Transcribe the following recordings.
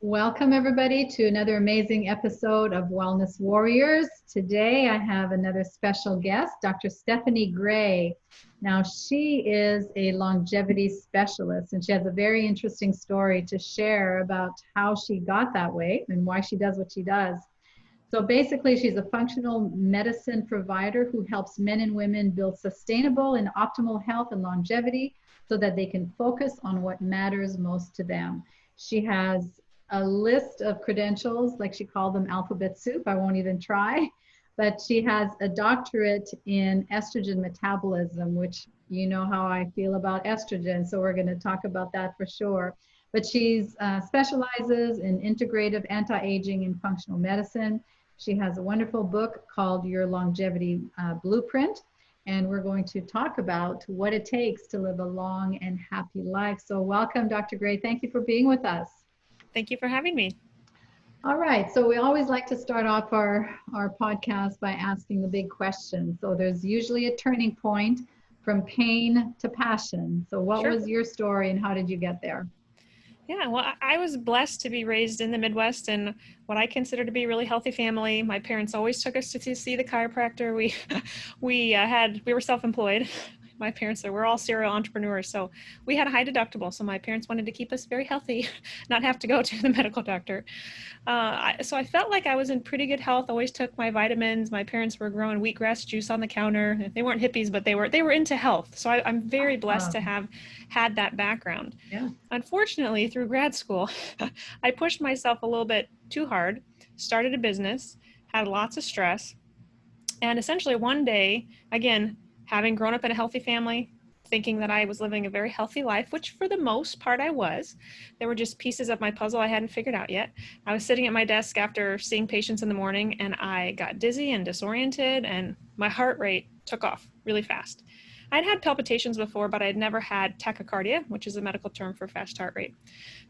Welcome, everybody, to another amazing episode of Wellness Warriors. Today, I have another special guest, Dr. Stephanie Gray. Now, she is a longevity specialist, and she has a very interesting story to share about how she got that way and why she does what she does. So basically, she's a functional medicine provider who helps men and women build sustainable and optimal health and longevity so that they can focus on what matters most to them. She has a list of credentials, like she called them alphabet soup. I won't even try. But she has a doctorate in estrogen metabolism, which you know how I feel about estrogen. So we're going to talk about that for sure. But she's specializes in integrative anti-aging and functional medicine. She has a wonderful book called Your Longevity Blueprint, and we're going to talk about what it takes to live a long and happy life. So welcome, Dr. Gray. Thank you for being with us. Thank you for having me. All right, so we always like to start off our podcast by asking the big question. So there's usually a turning point from pain to passion. So what Sure. was your story and how did you get there? Yeah, well, I was blessed to be raised in the Midwest in what I consider to be a really healthy family. My parents always took us to see the chiropractor. We were self-employed. My parents we're all serial entrepreneurs, so we had a high deductible. So my parents wanted to keep us very healthy, not have to go to the medical doctor. So I felt like I was in pretty good health. Always took my vitamins. My parents were growing wheatgrass juice on the counter. They weren't hippies, but they were into health. So I'm very blessed to have had that background. Yeah. Unfortunately, through grad school, I pushed myself a little bit too hard, started a business, had lots of stress, and essentially one day, again, having grown up in a healthy family, thinking that I was living a very healthy life, which for the most part I was. There were just pieces of my puzzle I hadn't figured out yet. I was sitting at my desk after seeing patients in the morning, and I got dizzy and disoriented, and my heart rate took off really fast. I'd had palpitations before, but I'd never had tachycardia, which is a medical term for fast heart rate.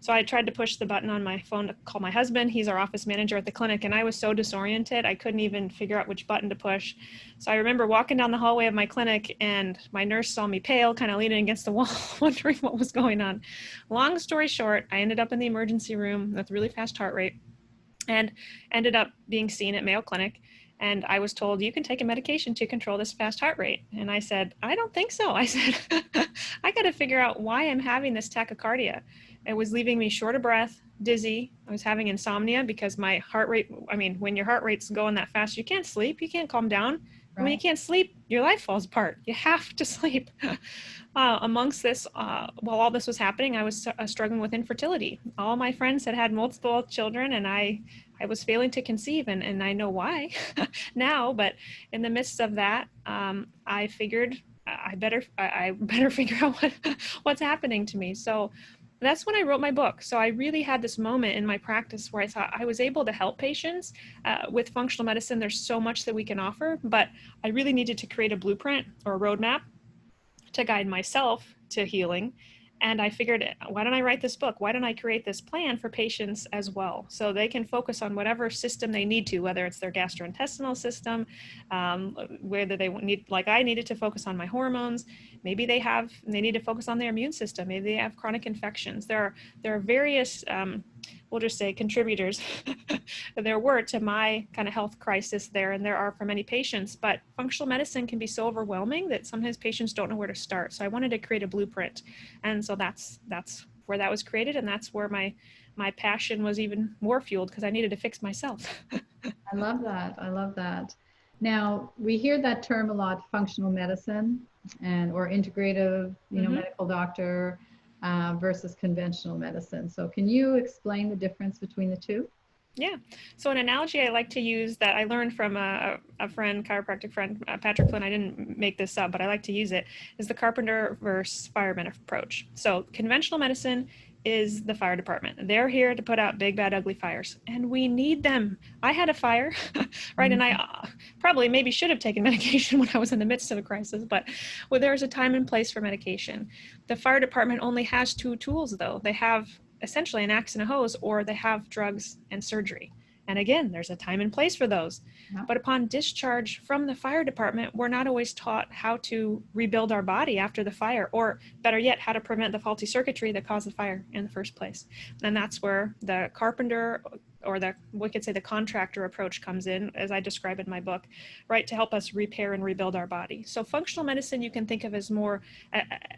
So I tried to push the button on my phone to call my husband. He's our office manager at the clinic, and I was so disoriented, I couldn't even figure out which button to push. So I remember walking down the hallway of my clinic, and my nurse saw me pale, kind of leaning against the wall, wondering what was going on. Long story short, I ended up in the emergency room with really fast heart rate and ended up being seen at Mayo Clinic. And I was told, you can take a medication to control this fast heart rate. And I said, I don't think so. I said, I got to figure out why I'm having this tachycardia. It was leaving me short of breath, dizzy. I was having insomnia because my heart rate, when your heart rate's going that fast, you can't sleep, you can't calm down. Right. When you can't sleep, your life falls apart. You have to sleep. Amongst this, while all this was happening, I was struggling with infertility. All my friends had multiple children, and I was failing to conceive, and I know why now. But in the midst of that, I figured I better figure out what's happening to me. So that's when I wrote my book. So I really had this moment in my practice where I thought I was able to help patients with functional medicine. There's so much that we can offer, but I really needed to create a blueprint or a roadmap to guide myself to healing. And I figured, why don't I write this book? Why don't I create this plan for patients as well? So they can focus on whatever system they need to, whether it's their gastrointestinal system, whether they need, like I needed to focus on my hormones. Maybe they need to focus on their immune system. Maybe they have chronic infections. There are various, we'll just say contributors there were to my kind of health crisis there, and there are for many patients, but functional medicine can be so overwhelming that sometimes patients don't know where to start. So I wanted to create a blueprint. And so that's where that was created. And that's where my passion was even more fueled, because I needed to fix myself. I love that. I love that. Now, we hear that term a lot, functional medicine or integrative, medical doctor versus conventional medicine. So can you explain the difference between the two? Yeah. So an analogy I like to use that I learned from a friend, chiropractic friend, Patrick Flynn, I didn't make this up, but I like to use it, is the carpenter versus fireman approach. So conventional medicine is the fire department. They're here to put out big, bad, ugly fires, and we need them. I had a fire, right? And I probably maybe should have taken medication when I was in the midst of a crisis, but there's a time and place for medication. The fire department only has two tools, though. They have essentially an axe and a hose, or they have drugs and surgery. And again, there's a time and place for those. Yeah. But upon discharge from the fire department, we're not always taught how to rebuild our body after the fire, or better yet, how to prevent the faulty circuitry that caused the fire in the first place. And that's where the carpenter, or we could say the contractor approach, comes in, as I describe in my book, right, to help us repair and rebuild our body. So functional medicine you can think of as more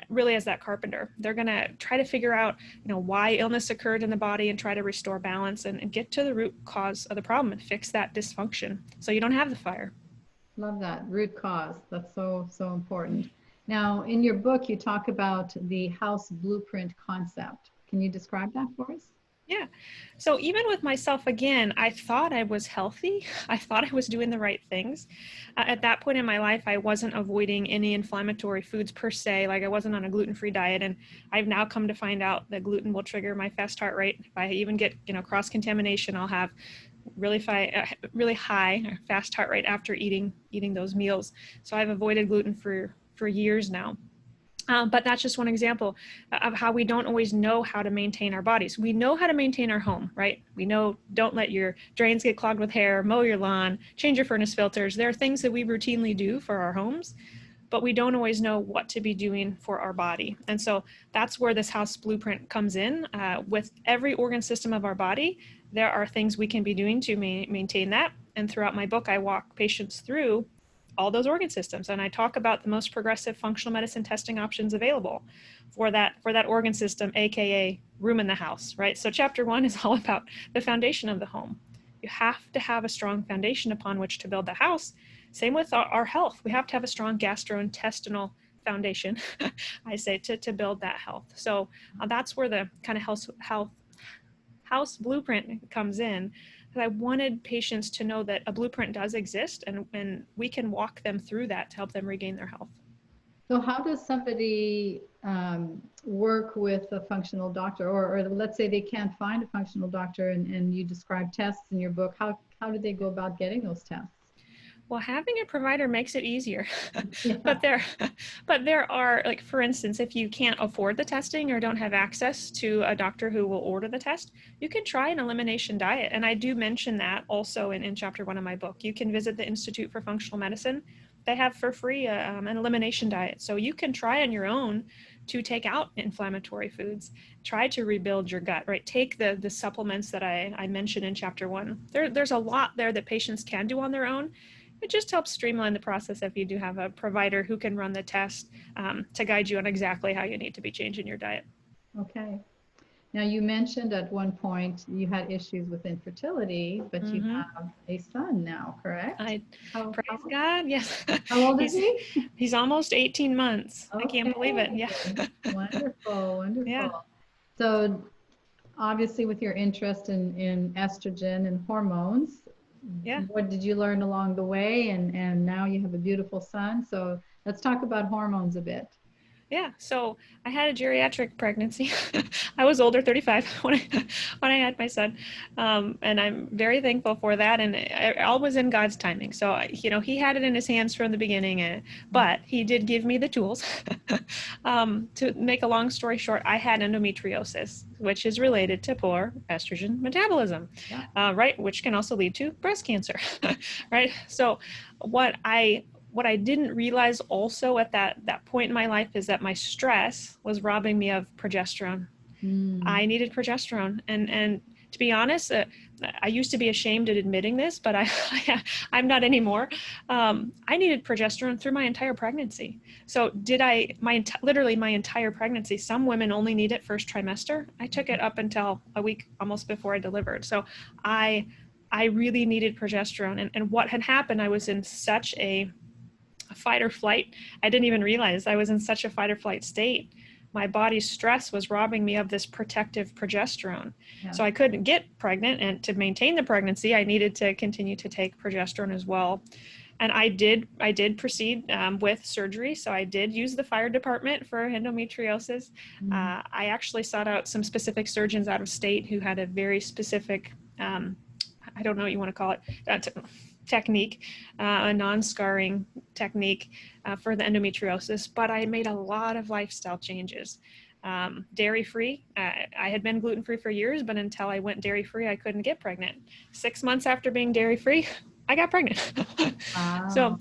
really as that carpenter. They're going to try to figure out, why illness occurred in the body and try to restore balance and get to the root cause of the problem and fix that dysfunction so you don't have the fire. Love that, root cause. That's so important. Now, in your book, you talk about the house blueprint concept. Can you describe that for us? Yeah. So even with myself, again, I thought I was healthy. I thought I was doing the right things. At that point in my life, I wasn't avoiding any inflammatory foods per se. Like I wasn't on a gluten-free diet. And I've now come to find out that gluten will trigger my fast heart rate. If I even get, cross-contamination, I'll have really high fast heart rate after eating those meals. So I've avoided gluten for years now. But that's just one example of how we don't always know how to maintain our bodies. We know how to maintain our home, right? We know don't let your drains get clogged with hair, mow your lawn, change your furnace filters. There are things that we routinely do for our homes, but we don't always know what to be doing for our body. And so that's where this house blueprint comes in. With every organ system of our body, there are things we can be doing to maintain that. And throughout my book, I walk patients through all those organ systems. And I talk about the most progressive functional medicine testing options available for that organ system, AKA room in the house, right? So chapter 1 is all about the foundation of the home. You have to have a strong foundation upon which to build the house. Same with our health. We have to have a strong gastrointestinal foundation, I say, to build that health. So that's where the kind of house blueprint comes in. I wanted patients to know that a blueprint does exist and we can walk them through that to help them regain their health. So how does somebody work with a functional doctor, or let's say they can't find a functional doctor and you describe tests in your book, how do they go about getting those tests? Well, having a provider makes it easier. Yeah. but there are, like, for instance, if you can't afford the testing or don't have access to a doctor who will order the test, you can try an elimination diet. And I do mention that also in chapter 1 of my book. You can visit the Institute for Functional Medicine. They have for free an elimination diet. So you can try on your own to take out inflammatory foods, try to rebuild your gut, right? Take the supplements that I mentioned in chapter 1. There's a lot there that patients can do on their own. It just helps streamline the process if you do have a provider who can run the test to guide you on exactly how you need to be changing your diet. Okay. Now you mentioned at one point you had issues with infertility, but you have a son now, correct? Praise God, yes. How old is he? He's almost 18 months. Okay. I can't believe it. Yeah. Wonderful. Yeah. So obviously with your interest in estrogen and hormones, yeah. What did you learn along the way? And now you have a beautiful son. So let's talk about hormones a bit. Yeah, so I had a geriatric pregnancy. I was older, 35, when I had my son, and I'm very thankful for that. And all was in God's timing. So He had it in His hands from the beginning, but He did give me the tools. To make a long story short, I had endometriosis, which is related to poor estrogen metabolism, right? Which can also lead to breast cancer, right? So what I didn't realize also at that point in my life is that my stress was robbing me of progesterone. I needed progesterone. And to be honest, I used to be ashamed at admitting this, but I'm not anymore. I needed progesterone through my entire pregnancy. So literally my entire pregnancy. Some women only need it first trimester. I took it up until a week almost before I delivered. So I really needed progesterone. And what had happened, I was in such a fight or flight. I didn't even realize I was in such a fight or flight state. My body's stress was robbing me of this protective progesterone. Yeah. So I couldn't get pregnant, and to maintain the pregnancy, I needed to continue to take progesterone as well. And I did proceed with surgery. So I did use the fire department for endometriosis. I actually sought out some specific surgeons out of state who had a very specific, I don't know what you want to call it, technique, a non-scarring technique for the endometriosis, but I made a lot of lifestyle changes. Dairy-free. I had been gluten-free for years, but until I went dairy-free, I couldn't get pregnant. 6 months after being dairy-free, I got pregnant. So Wow.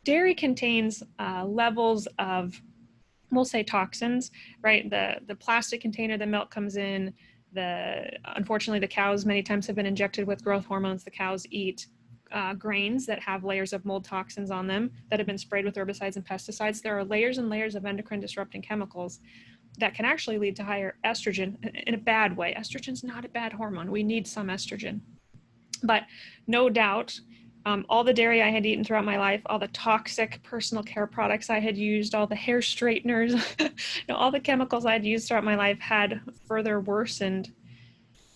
dairy contains levels of, we'll say, toxins, right? The plastic container the milk comes in, unfortunately, the cows many times have been injected with growth hormones. The cows eat grains that have layers of mold toxins on them that have been sprayed with herbicides and pesticides. There are layers and layers of endocrine disrupting chemicals that can actually lead to higher estrogen in a bad way. Estrogen's not a bad hormone. We need some estrogen. But no doubt, all the dairy I had eaten throughout my life, all the toxic personal care products I had used, all the hair straighteners, all the chemicals I had used throughout my life had further worsened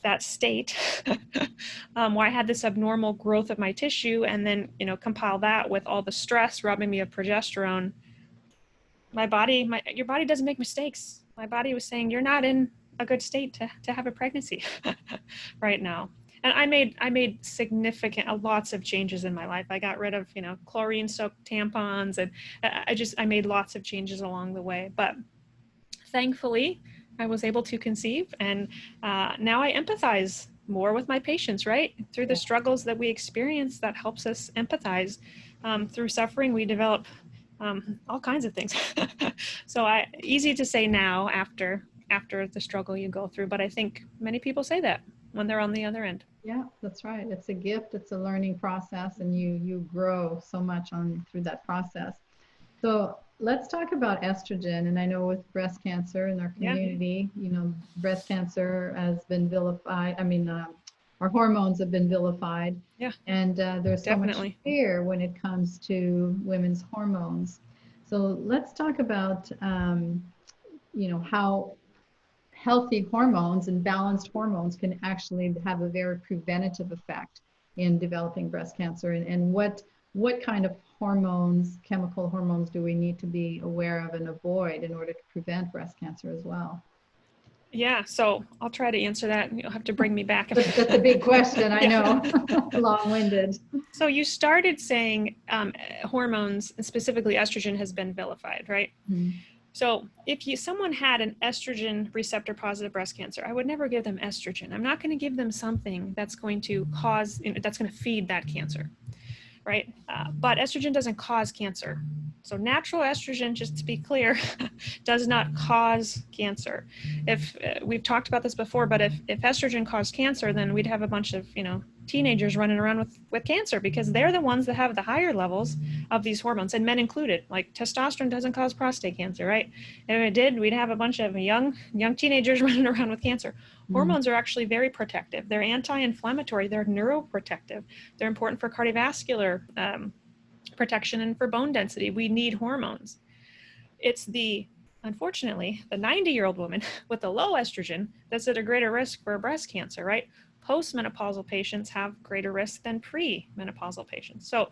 that state. Where I had this abnormal growth of my tissue, and then, compile that with all the stress robbing me of progesterone. Your body doesn't make mistakes. My body was saying, you're not in a good state to have a pregnancy right now. And I made significant, lots of changes in my life. I got rid of, chlorine soaked tampons, and I made lots of changes along the way. But thankfully, I was able to conceive, and now I empathize more with my patients, right? Through the struggles that we experience, that helps us empathize. Through suffering, we develop all kinds of things. So easy to say now after the struggle you go through, but I think many people say that when they're on the other end. Yeah, that's right. It's a gift. It's a learning process, and you grow so much through that process. So let's talk about estrogen. And I know with breast cancer in our community, breast cancer has been vilified. I mean, our hormones have been vilified. Yeah. And there's so Definitely. much fear when it comes to women's hormones. So let's talk about, how healthy hormones and balanced hormones can actually have a very preventative effect in developing breast cancer, and what kind of hormones, chemical hormones, do we need to be aware of and avoid in order to prevent breast cancer as well? Yeah, so I'll try to answer that. You'll have to bring me back. That's a big question, I know. Long-winded. So you started saying hormones, and specifically estrogen, has been vilified, right? Mm-hmm. So if someone had an estrogen receptor positive breast cancer, I would never give them estrogen. I'm not going to give them something that's going to that's going to feed that cancer, right? But estrogen doesn't cause cancer. So natural estrogen, just to be clear, does not cause cancer. If we've talked about this before, but if estrogen caused cancer, then we'd have a bunch of, teenagers running around with cancer, because they're the ones that have the higher levels of these hormones, and men included. Like testosterone doesn't cause prostate cancer, right? If it did, we'd have a bunch of young teenagers running around with cancer. Mm-hmm. Hormones are actually very protective. They're anti-inflammatory. They're neuroprotective. They're important for cardiovascular protection and for bone density. We need hormones. It's unfortunately, the 90-year-old woman with the low estrogen that's at a greater risk for breast cancer, right? Postmenopausal patients have greater risk than pre-menopausal patients. So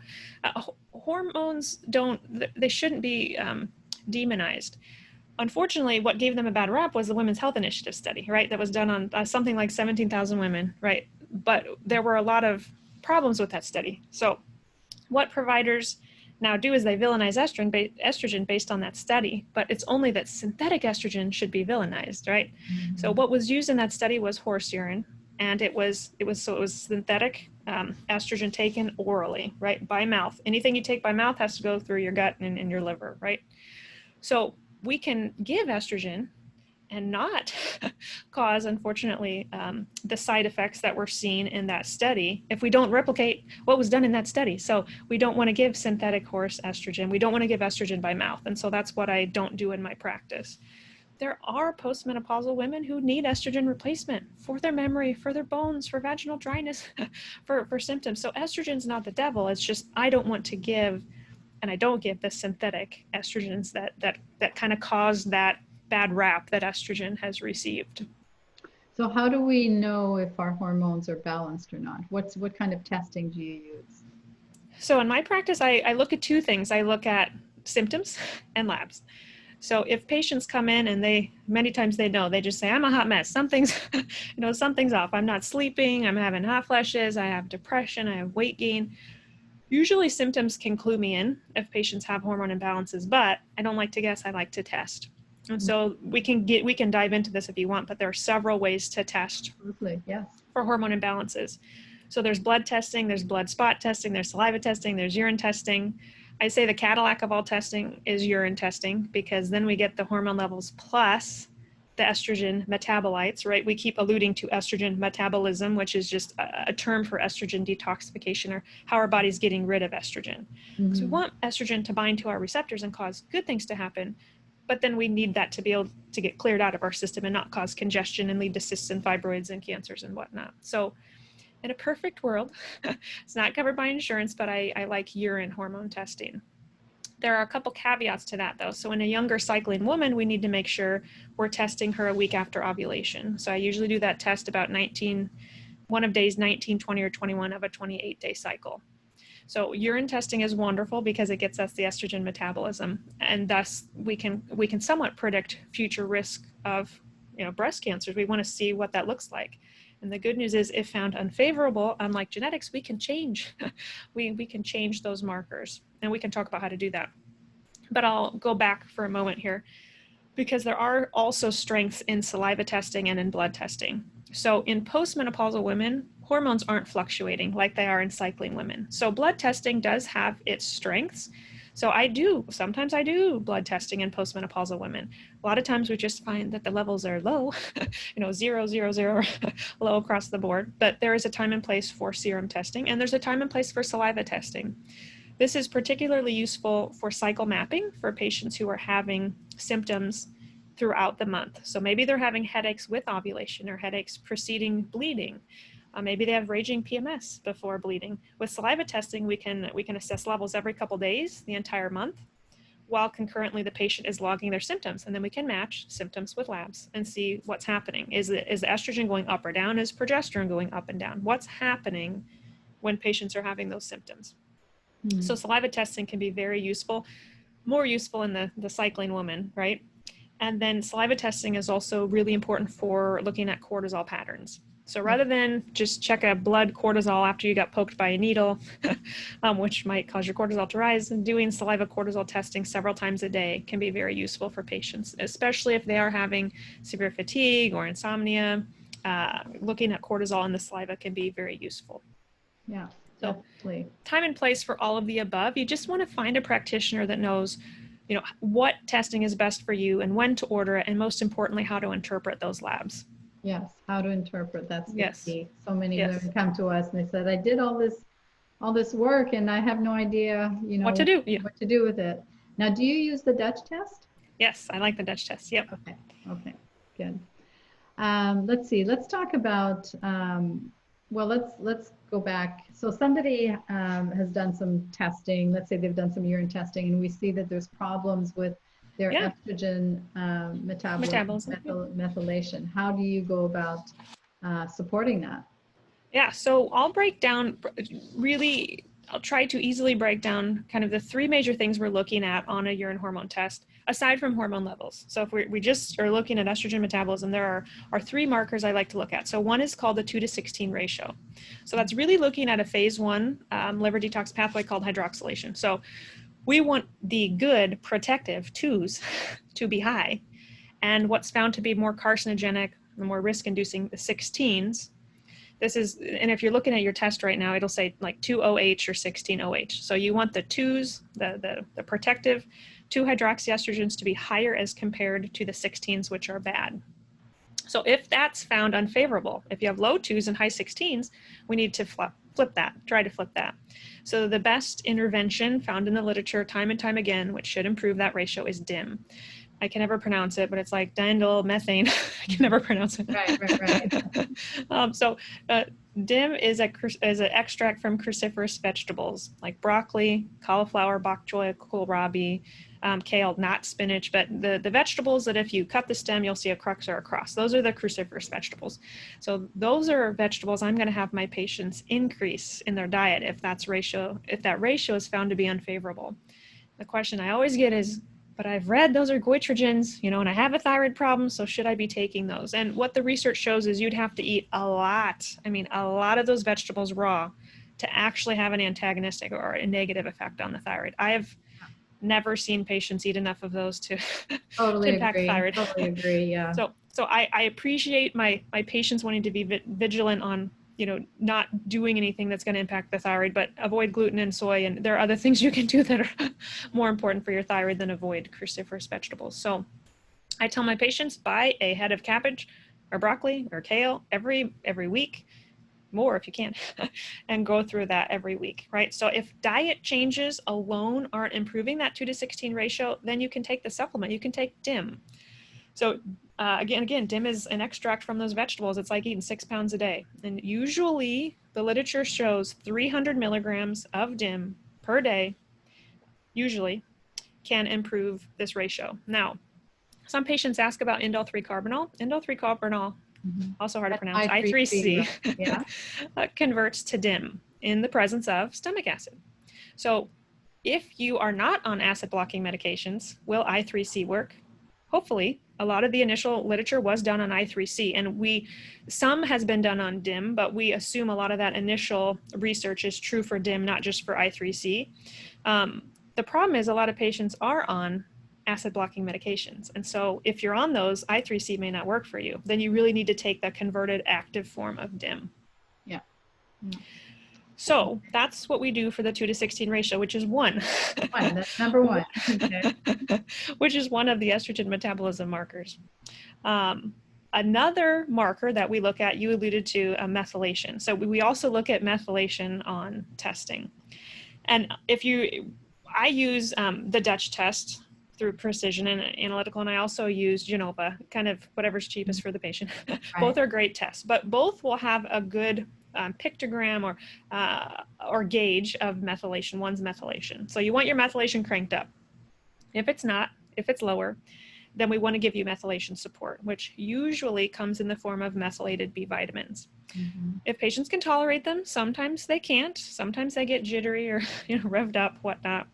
hormones they shouldn't be demonized. Unfortunately, what gave them a bad rap was the Women's Health Initiative study, right? That was done on something like 17,000 women, right? But there were a lot of problems with that study. So what providers now do is they villainize estrogen based on that study, but it's only that synthetic estrogen should be villainized, right? Mm-hmm. So what was used in that study was horse urine, and it was synthetic estrogen taken orally, right, by mouth. Anything you take by mouth has to go through your gut and your liver, right? So we can give estrogen and not cause, unfortunately, the side effects that were seen in that study if we don't replicate what was done in that study. So we don't want to give synthetic horse estrogen. We don't want to give estrogen by mouth. And so that's what I don't do in my practice. There are postmenopausal women who need estrogen replacement for their memory, for their bones, for vaginal dryness, for symptoms. So estrogen's not the devil. It's just I don't want to give, and I don't give the synthetic estrogens that kind of cause that bad rap that estrogen has received. So how do we know if our hormones are balanced or not? What kind of testing do you use? So in my practice, I look at two things. I look at symptoms and labs. So if patients come in and many times they just say, I'm a hot mess. Something's off. I'm not sleeping. I'm having hot flashes. I have depression. I have weight gain. Usually symptoms can clue me in if patients have hormone imbalances, but I don't like to guess. I like to test. And so we can dive into this if you want, but there are several ways to test Absolutely, yes. for hormone imbalances. So there's blood testing, there's blood spot testing, there's saliva testing, there's urine testing. I say the Cadillac of all testing is urine testing, because then we get the hormone levels plus the estrogen metabolites, right? We keep alluding to estrogen metabolism, which is just a term for estrogen detoxification, or how our body's getting rid of estrogen. Because we want estrogen to bind to our receptors and cause good things to happen, but then we need that to be able to get cleared out of our system and not cause congestion and lead to cysts and fibroids and cancers and whatnot. So in a perfect world, it's not covered by insurance, but I like urine hormone testing. There are a couple caveats to that though. So in a younger cycling woman, we need to make sure we're testing her a week after ovulation. So I usually do that test about one of days 19, 20, or 21 of a 28-day cycle. So urine testing is wonderful because it gets us the estrogen metabolism, and thus we can somewhat predict future risk of breast cancers. We want to see what that looks like. And the good news is, if found unfavorable, unlike genetics, we can change. we can change those markers, and we can talk about how to do that. But I'll go back for a moment here, because there are also strengths in saliva testing and in blood testing. So in postmenopausal women, hormones aren't fluctuating like they are in cycling women. So blood testing does have its strengths. So sometimes I do blood testing in postmenopausal women. A lot of times we just find that the levels are low, 0, 0, 0, low across the board. But there is a time and place for serum testing, and there's a time and place for saliva testing. This is particularly useful for cycle mapping for patients who are having symptoms throughout the month. So maybe they're having headaches with ovulation or headaches preceding bleeding. Maybe they have raging PMS before bleeding. With saliva testing, we can assess levels every couple days, the entire month, while concurrently the patient is logging their symptoms. And then we can match symptoms with labs and see what's happening. Is the estrogen going up or down? Is progesterone going up and down? What's happening when patients are having those symptoms? So saliva testing can be very useful, more useful in the cycling woman, right? And then saliva testing is also really important for looking at cortisol patterns. So rather than just check a blood cortisol after you got poked by a needle, which might cause your cortisol to rise, and doing saliva cortisol testing several times a day can be very useful for patients, especially if they are having severe fatigue or insomnia. Looking at cortisol in the saliva can be very useful. Yeah, so definitely. Time and place for all of the above. You just want to find a practitioner that knows what testing is best for you and when to order it, and most importantly, how to interpret those labs. Yes, how to interpret, that's the Yes. key. So many Yes. women come to us and they said, I did all this work and I have no idea, what to do. what to do with it. Now, do you use the Dutch test? Yes, I like the Dutch test. Yep. Okay, good. Let's see, let's talk about, well, let's go back. So somebody has done some testing. Let's say they've done some urine testing, and we see that there's problems with their estrogen metabolism, methylation. How do you go about supporting that? Yeah, so I'll try to easily break down kind of the three major things we're looking at on a urine hormone test, aside from hormone levels. So if we just are looking at estrogen metabolism, there are three markers I like to look at. So one is called the 2:16 ratio. So that's really looking at a phase 1 liver detox pathway called hydroxylation. So we want the good protective 2s to be high, and what's found to be more carcinogenic, the more risk-inducing, the 16s. And if you're looking at your test right now, it'll say like 2-OH or 16-OH. So you want the 2s, the protective 2-hydroxyestrogens to be higher as compared to the 16s, which are bad. So if that's found unfavorable, if you have low 2s and high 16s, we need to try to flip that. So the best intervention found in the literature time and time again, which should improve that ratio, is DIM. I can never pronounce it, but it's like diindole methane. I can never pronounce it. Right. DIM is an extract from cruciferous vegetables like broccoli, cauliflower, bok choy, kohlrabi, kale, not spinach, but the vegetables that if you cut the stem, you'll see a crux or a cross. Those are the cruciferous vegetables. So those are vegetables I'm going to have my patients increase in their diet if that ratio is found to be unfavorable. The question I always get is, but I've read those are goitrogens, and I have a thyroid problem, so should I be taking those? And what the research shows is you'd have to eat a lot of those vegetables raw to actually have an antagonistic or a negative effect on the thyroid. I never seen patients eat enough of those to, to Totally impact agree. thyroid. Totally agree. Yeah. So I appreciate my patients wanting to be vigilant on, not doing anything that's going to impact the thyroid, but avoid gluten and soy. And there are other things you can do that are more important for your thyroid than avoid cruciferous vegetables. So I tell my patients, buy a head of cabbage or broccoli or kale every week, more if you can, and go through that every week, right? So if diet changes alone aren't improving that 2:16 ratio, then you can take the supplement. You can take DIM. So again, DIM is an extract from those vegetables. It's like eating 6 pounds a day. And usually the literature shows 300 milligrams of DIM per day, usually, can improve this ratio. Now, some patients ask about indole-3-carbinol. Indole-3-carbinol, also hard to pronounce, I3C, right? Yeah. converts to DIM in the presence of stomach acid. So if you are not on acid blocking medications, will I3C work? Hopefully. A lot of the initial literature was done on I3C, and some has been done on DIM, but we assume a lot of that initial research is true for DIM, not just for I3C. The problem is a lot of patients are on acid blocking medications. And so if you're on those, I3C may not work for you. Then you really need to take the converted active form of DIM. Yeah. So that's what we do for the 2:16 ratio, which is 1. That's number 1. Okay. Which is one of the estrogen metabolism markers. Another marker that we look at, you alluded to, methylation. So we also look at methylation on testing. And I use the Dutch test through Precision and Analytical, and I also use Genova, kind of whatever's cheapest for the patient. Right. Both are great tests, but both will have a good pictogram or gauge of methylation. One's methylation. So you want your methylation cranked up. If it's lower, then we want to give you methylation support, which usually comes in the form of methylated B vitamins. If patients can tolerate them, sometimes they can't. Sometimes they get jittery or revved up, whatnot.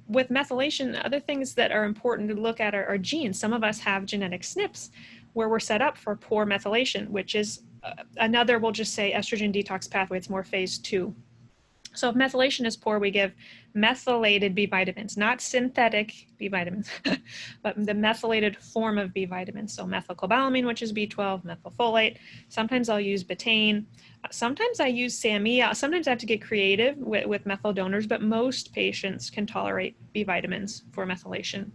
With methylation, other things that are important to look at are genes. Some of us have genetic SNPs where we're set up for poor methylation, which is another, we'll just say, estrogen detox pathway. It's more phase 2. So if methylation is poor, we give methylated B vitamins, not synthetic B vitamins, but the methylated form of B vitamins. So methylcobalamin, which is B12, methylfolate. Sometimes I'll use betaine. Sometimes I use SAMe. Sometimes I have to get creative with methyl donors, but most patients can tolerate B vitamins for methylation,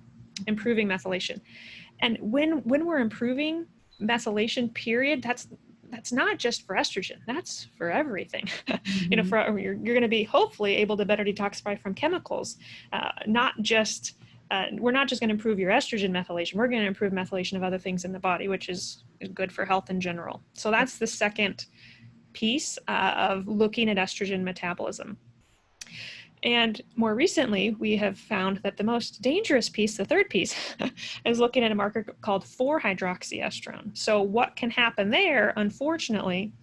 improving methylation. And when we're improving methylation, period, that's not just for estrogen, that's for everything. You're going to be hopefully able to better detoxify from chemicals. We're not just going to improve your estrogen methylation, we're going to improve methylation of other things in the body, which is good for health in general. So that's the second piece of looking at estrogen metabolism. And more recently, we have found that the most dangerous piece, the third piece, is looking at a marker called 4-hydroxyestrone. So what can happen there, unfortunately,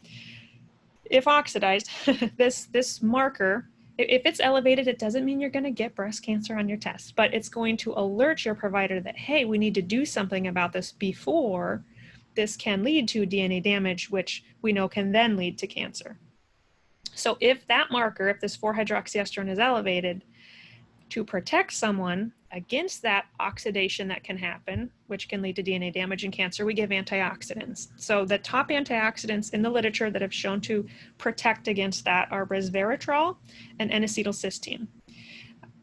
if oxidized, this marker, if it's elevated, it doesn't mean you're going to get breast cancer on your test, but it's going to alert your provider that, hey, we need to do something about this before this can lead to DNA damage, which we know can then lead to cancer. So if that marker, if this 4-hydroxyestrone is elevated, to protect someone against that oxidation that can happen, which can lead to DNA damage and cancer, we give antioxidants. So the top antioxidants in the literature that have shown to protect against that are resveratrol and N-acetylcysteine.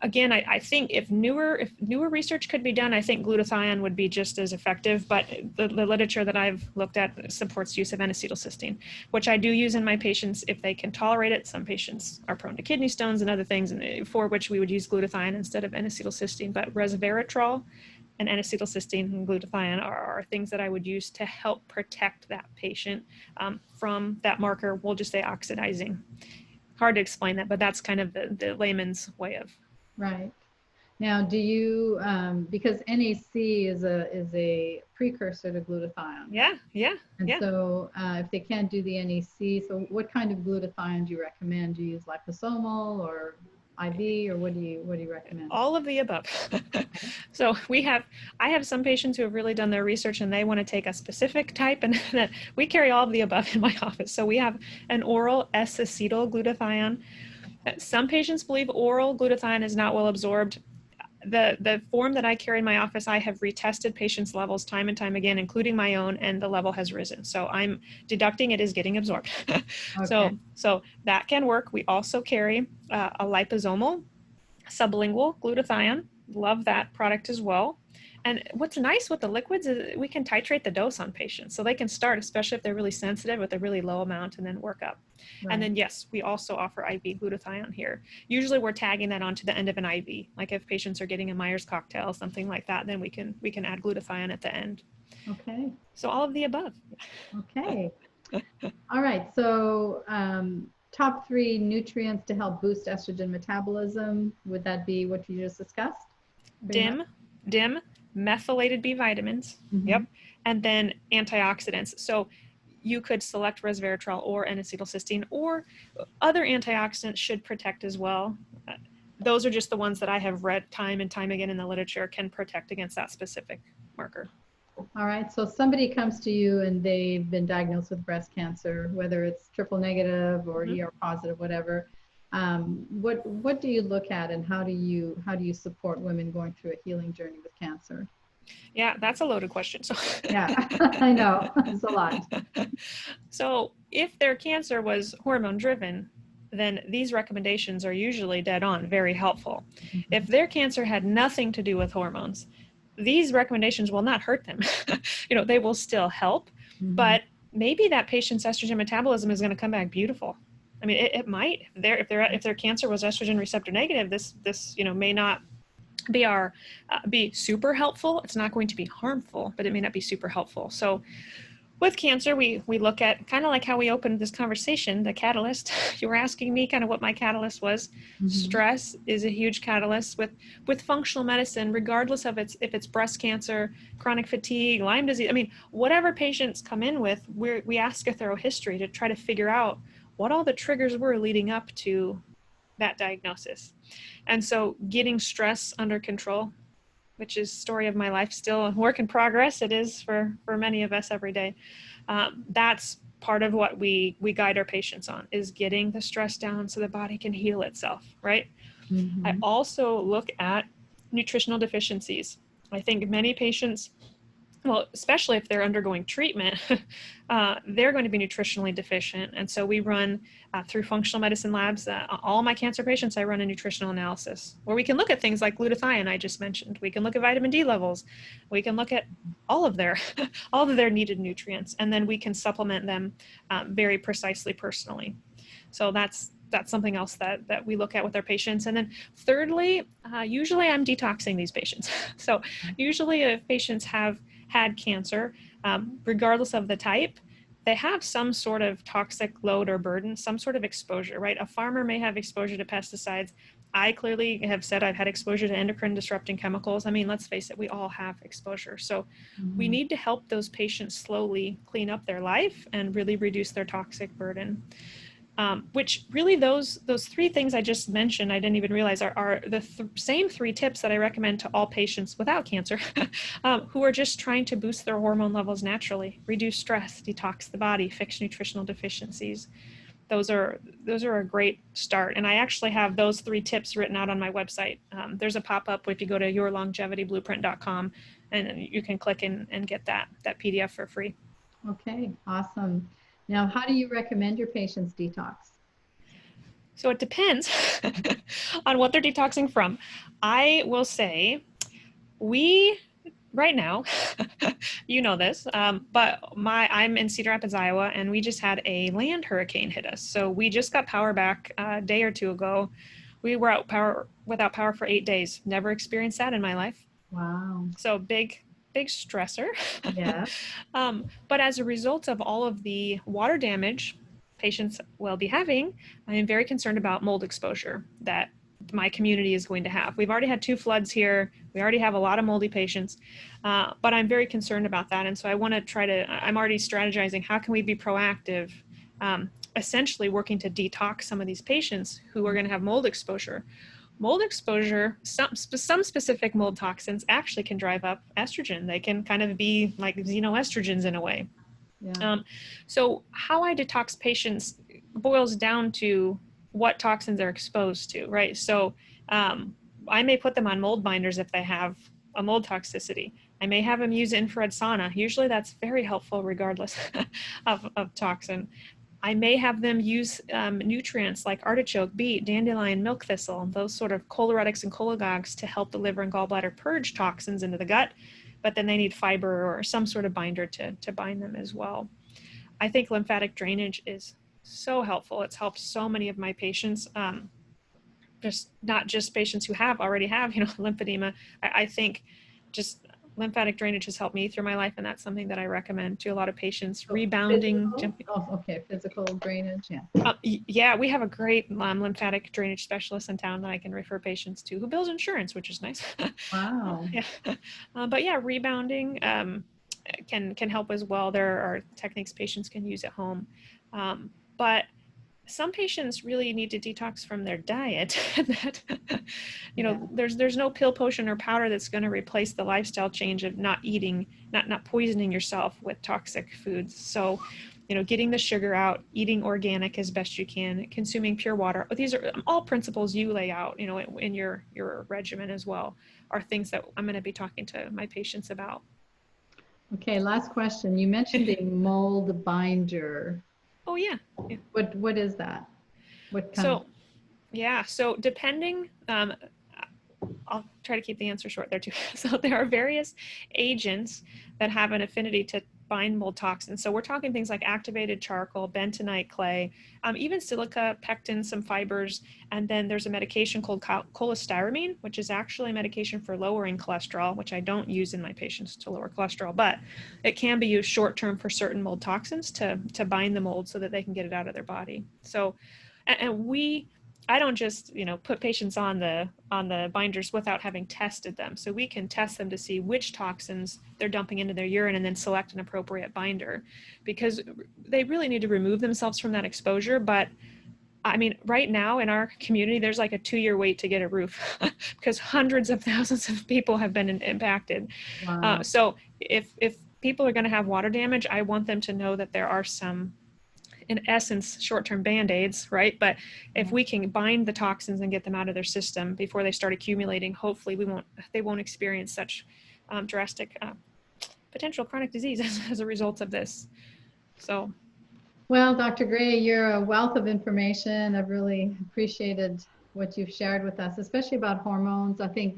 Again, I think if newer research could be done, I think glutathione would be just as effective, but the literature that I've looked at supports use of N-acetylcysteine, which I do use in my patients if they can tolerate it. Some patients are prone to kidney stones and other things, for which we would use glutathione instead of N-acetylcysteine, but resveratrol and N-acetylcysteine and glutathione are things that I would use to help protect that patient from that marker, we'll just say oxidizing. Hard to explain that, but that's kind of the layman's way of. Right. Now, do you, because NAC is a precursor to glutathione. Yeah. And so if they can't do the NAC, so what kind of glutathione do you recommend? Do you use liposomal or IV, or what do you recommend? All of the above. So I have some patients who have really done their research and they want to take a specific type, and we carry all of the above in my office. So we have an oral S-acetyl glutathione. Some patients believe oral glutathione is not well absorbed. The form that I carry in my office, I have retested patients' levels time and time again, including my own, and the level has risen. So I'm deducting it is getting absorbed. Okay. So that can work. We also carry a liposomal sublingual glutathione. Love that product as well. And what's nice with the liquids is we can titrate the dose on patients. So they can start, especially if they're really sensitive, with a really low amount and then work up. Right. And then, yes, we also offer IV glutathione here. Usually we're tagging that onto the end of an IV. Like if patients are getting a Myers cocktail, something like that, then we can add glutathione at the end. Okay. So all of the above. Okay. All right. So top 3 nutrients to help boost estrogen metabolism. Would that be what you just discussed? DIM, methylated B vitamins. Mm-hmm. Yep. And then antioxidants. So you could select resveratrol or N-acetylcysteine, or other antioxidants should protect as well. Those are just the ones that I have read time and time again in the literature can protect against that specific marker. All right. So somebody comes to you and they've been diagnosed with breast cancer, whether it's triple negative or ER positive, whatever. What do you look at, and how do you support women going through a healing journey with cancer? Yeah, that's a loaded question. So yeah, I know it's a lot. So if their cancer was hormone driven, then these recommendations are usually dead on, very helpful. Mm-hmm. If their cancer had nothing to do with hormones, these recommendations will not hurt them. They will still help, Mm-hmm. but maybe that patient's estrogen metabolism is going to come back beautiful. I mean, it might. If their cancer was estrogen receptor negative, this may not be super helpful. It's not going to be harmful, but it may not be super helpful. So with cancer, we look at kind of like how we opened this conversation, the catalyst. You were asking me kind of what my catalyst was. Mm-hmm. Stress is a huge catalyst with functional medicine, regardless of if it's breast cancer, chronic fatigue, Lyme disease. I mean, whatever patients come in with, we ask a thorough history to try to figure out what all the triggers were leading up to that diagnosis. And so getting stress under control, which is story of my life, still a work in progress. It is for many of us every day. That's part of what we guide our patients on, is getting the stress down so the body can heal itself, right? Mm-hmm. I also look at nutritional deficiencies. I think many patients, well, especially if they're undergoing treatment, they're going to be nutritionally deficient. And so we run through functional medicine labs, all my cancer patients, I run a nutritional analysis where we can look at things like glutathione I just mentioned. We can look at vitamin D levels. We can look at all of their needed nutrients, and then we can supplement them very precisely personally. So that's something else that we look at with our patients. And then thirdly, usually I'm detoxing these patients. So usually if patients have had cancer, regardless of the type, they have some sort of toxic load or burden, some sort of exposure, right? A farmer may have exposure to pesticides. I clearly have said I've had exposure to endocrine disrupting chemicals. I mean, let's face it, we all have exposure. So we need to help those patients slowly clean up their life and really reduce their toxic burden. Which really those 3 things I just mentioned, I didn't even realize are the same 3 tips that I recommend to all patients without cancer who are just trying to boost their hormone levels naturally, reduce stress, detox the body, fix nutritional deficiencies. Those are a great start. And I actually have those 3 tips written out on my website. There's a pop-up if you go to yourlongevityblueprint.com, and you can click and get that PDF for free. Okay, awesome. Now, how do you recommend your patients detox? So it depends on what they're detoxing from. I will say right now, you know this, but I'm in Cedar Rapids, Iowa, and we just had a land hurricane hit us. So we just got power back a day or 2 ago. We were without power for 8 days. Never experienced that in my life. Wow. So big stressor. Yeah. But as a result of all of the water damage patients will be having, I am very concerned about mold exposure that my community is going to have. We've already had 2 floods here. We already have a lot of moldy patients, but I'm very concerned about that. And so I want to I'm already strategizing, how can we be proactive, essentially working to detox some of these patients who are going to have mold exposure. Mold exposure, some specific mold toxins actually can drive up estrogen. They can kind of be like xenoestrogens in a way. Yeah. So how I detox patients boils down to what toxins they're exposed to, right? So I may put them on mold binders if they have a mold toxicity. I may have them use infrared sauna. Usually that's very helpful regardless of toxin. I may have them use nutrients like artichoke, beet, dandelion, milk thistle, those sort of choleretics and cholagogues to help the liver and gallbladder purge toxins into the gut, but then they need fiber or some sort of binder to bind them as well. I think lymphatic drainage is so helpful. It's helped so many of my patients, just not just patients who already have, lymphedema. I think just lymphatic drainage has helped me through my life, and that's something that I recommend to a lot of patients. So Rebounding. okay, physical drainage, yeah. Yeah, we have a great lymphatic drainage specialist in town that I can refer patients to who bills insurance, which is nice. Wow. Yeah, but yeah, rebounding can help as well. There are techniques patients can use at home, but some patients really need to detox from their diet. That there's no pill, potion, or powder that's going to replace the lifestyle change of not eating, not poisoning yourself with toxic foods. So getting the sugar out, eating organic as best you can, consuming pure water. These are all principles you lay out in your regimen as well, are things that I'm going to be talking to my patients about. Okay, last question. You mentioned a mold binder. Oh yeah. What is that? What kind of? Yeah, so depending, I'll try to keep the answer short there too. So there are various agents that have an affinity to bind mold toxins. So we're talking things like activated charcoal, bentonite clay, even silica, pectin, some fibers, and then there's a medication called cholestyramine, which is actually a medication for lowering cholesterol, which I don't use in my patients to lower cholesterol, but it can be used short-term for certain mold toxins to bind the mold so that they can get it out of their body. So, I don't just put patients on the binders without having tested them. So we can test them to see which toxins they're dumping into their urine and then select an appropriate binder, because they really need to remove themselves from that exposure. But I mean, right now in our community, there's like a 2-year wait to get a roof because hundreds of thousands of people have been impacted. Wow. So if people are going to have water damage, I want them to know that there are some, in essence, short-term band-aids, right? But if we can bind the toxins and get them out of their system before they start accumulating, hopefully they won't experience such drastic potential chronic disease as a result of this. So. Well, Dr. Gray, you're a wealth of information. I've really appreciated what you've shared with us, especially about hormones. I think,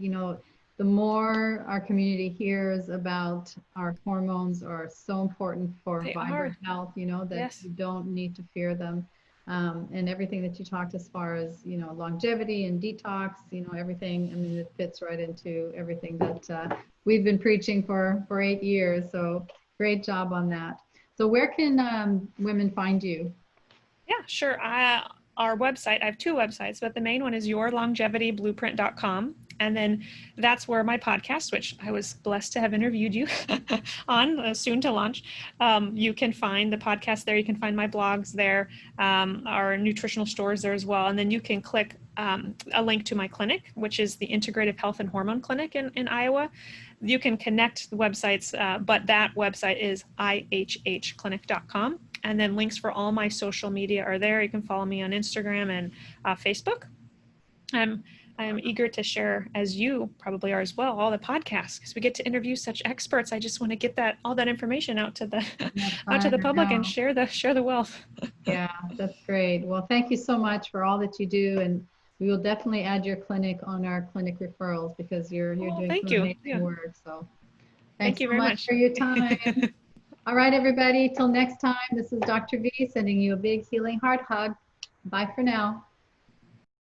the more our community hears about our hormones are so important for vibrant health, that Yes. you don't need to fear them. And everything that you talked as far as, longevity and detox, everything, I mean, it fits right into everything that we've been preaching for 8 years. So great job on that. So where can women find you? Yeah, sure. Our website, I have 2 websites, but the main one is yourlongevityblueprint.com. And then that's where my podcast, which I was blessed to have interviewed you on, soon to launch. You can find the podcast there. You can find my blogs there, our nutritional stores there as well. And then you can click a link to my clinic, which is the Integrative Health and Hormone Clinic in Iowa. You can connect the websites, but that website is ihhclinic.com. And then links for all my social media are there. You can follow me on Instagram and Facebook. I am eager to share, as you probably are as well, all the podcasts, because we get to interview such experts. I just want to get all that information out to the public and share the wealth. Yeah, that's great. Well, thank you so much for all that you do, and we will definitely add your clinic on our clinic referrals because you're doing some amazing work. So thanks you so very much for your time. All right, everybody, till next time, this is Dr. V sending you a big healing heart hug. Bye for now.